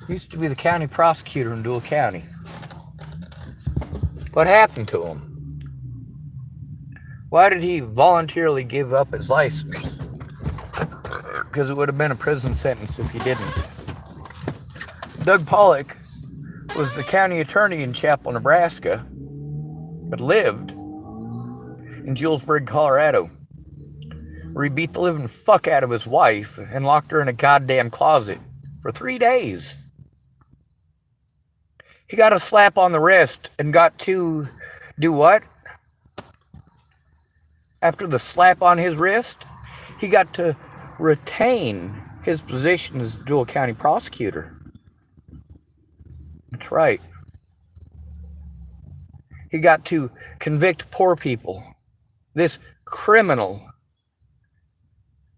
Used to be the county prosecutor in Dual County. What happened to him? Why did he voluntarily give up his license? Because it would have been a prison sentence if he didn't. Doug Pollock was the county attorney in Chapel, Nebraska, but lived in Julesburg, Colorado, where he beat the living fuck out of his wife and locked her in a goddamn closet for 3 days. He got a slap on the wrist and got to do what? After the slap on his wrist, he got to retain his position as Dual County prosecutor. That's right. He got to convict poor people. This criminal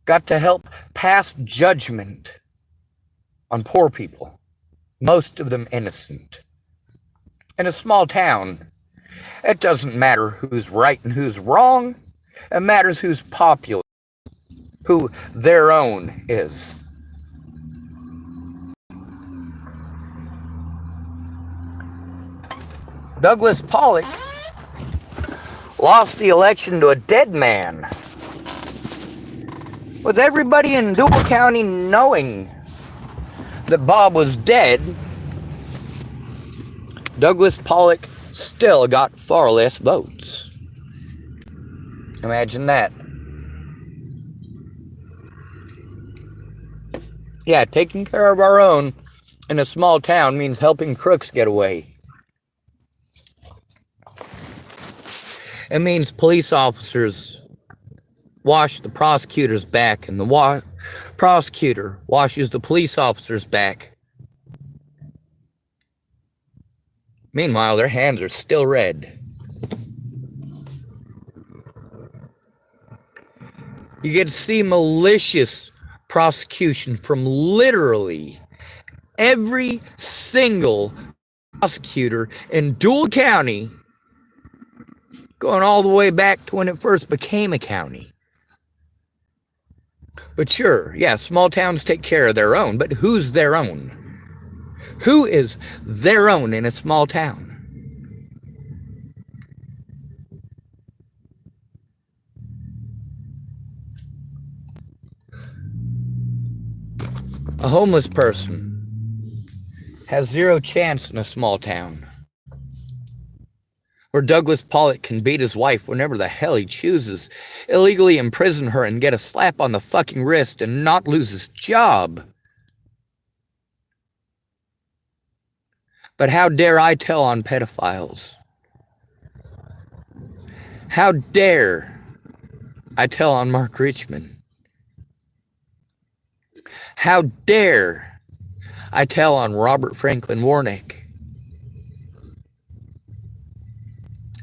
got to help pass judgment on poor people, most of them innocent. In a small town, it doesn't matter who's right and who's wrong. It matters who's popular, who their own is. Douglas Pollock lost the election to a dead man, with everybody in Dual County knowing that Bob was dead. Douglas Pollock still got far less votes. Imagine that. Yeah, taking care of our own in a small town means helping crooks get away. It means police officers wash the prosecutor's back, and the prosecutor washes the police officer's back. Meanwhile, their hands are still red. You get to see malicious prosecution from literally every single prosecutor in Dual County, going all the way back to when it first became a county. But sure, yeah, small towns take care of their own, but who's their own? Who is their own in a small town? A homeless person has zero chance in a small town, where Douglas Pollock can beat his wife whenever the hell he chooses, illegally imprison her and get a slap on the fucking wrist and not lose his job. But how dare I tell on pedophiles? How dare I tell on Mark Richmond? How dare I tell on Robert Franklin Warnick?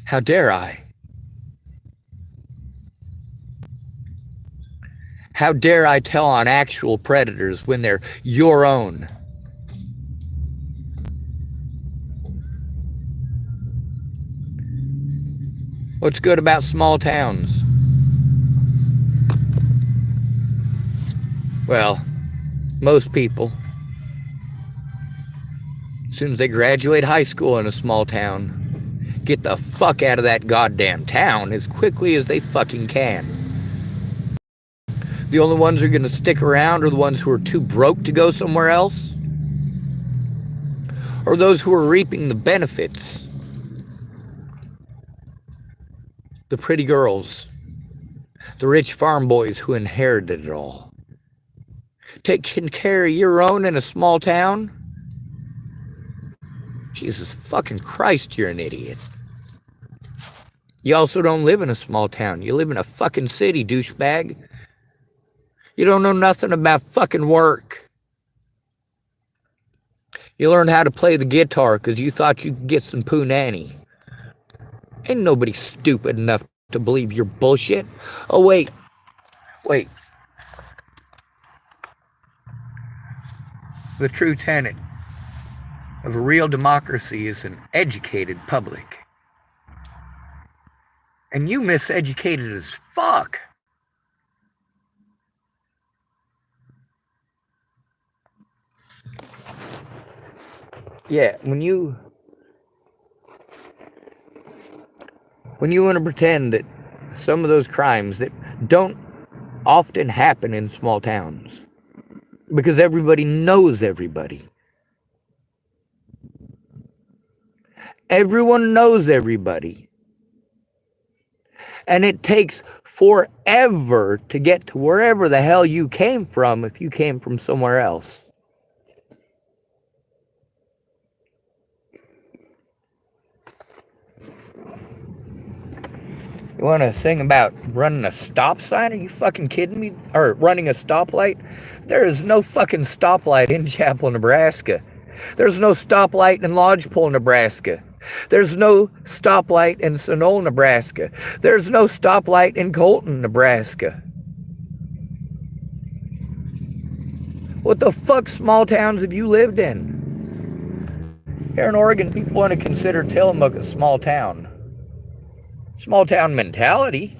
How dare I? How dare I tell on actual predators when they're your own? What's good about small towns? Well, most people, as soon as they graduate high school in a small town, get the fuck out of that goddamn town as quickly as they fucking can. The only ones who are going to stick around are the ones who are too broke to go somewhere else, or those who are reaping the benefits. The pretty girls, the rich farm boys who inherited it all. Taking care of your own in a small town? Jesus fucking Christ, you're an idiot. You also don't live in a small town. You live in a fucking city, douchebag. You don't know nothing about fucking work. You learned how to play the guitar because you thought you could get some punani. Ain't nobody stupid enough to believe your bullshit. Oh, wait. The true tenet of a real democracy is an educated public. And you miseducated as fuck. Yeah, when you want to pretend that some of those crimes that don't often happen in small towns because everybody knows everybody. Everyone knows everybody. And it takes forever to get to wherever the hell you came from if you came from somewhere else. You want to sing about running a stop sign? Are you fucking kidding me? Or running a stoplight? There is no fucking stoplight in Chapel, Nebraska. There's no stoplight in Lodgepole, Nebraska. There's no stoplight in Sonoma, Nebraska. There's no stoplight in Colton, Nebraska. What the fuck small towns have you lived in? Here in Oregon, people want to consider Tillamook a small town. Small town mentality.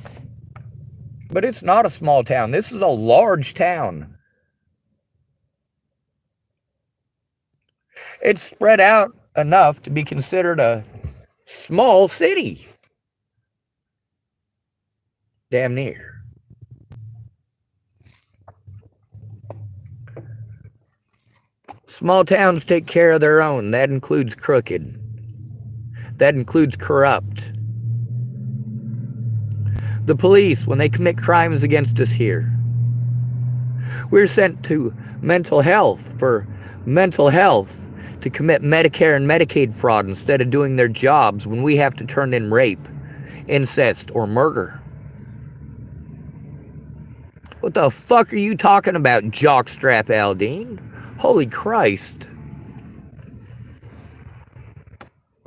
But it's not a small town. This is a large town. It's spread out enough to be considered a small city. Damn near. Small towns take care of their own. That includes crooked. That includes corrupt. The police, when they commit crimes against us here, we're sent to mental health for mental health to commit Medicare and Medicaid fraud instead of doing their jobs when we have to turn in rape, incest, or murder. What the fuck are you talking about, jockstrap aldean? Holy Christ.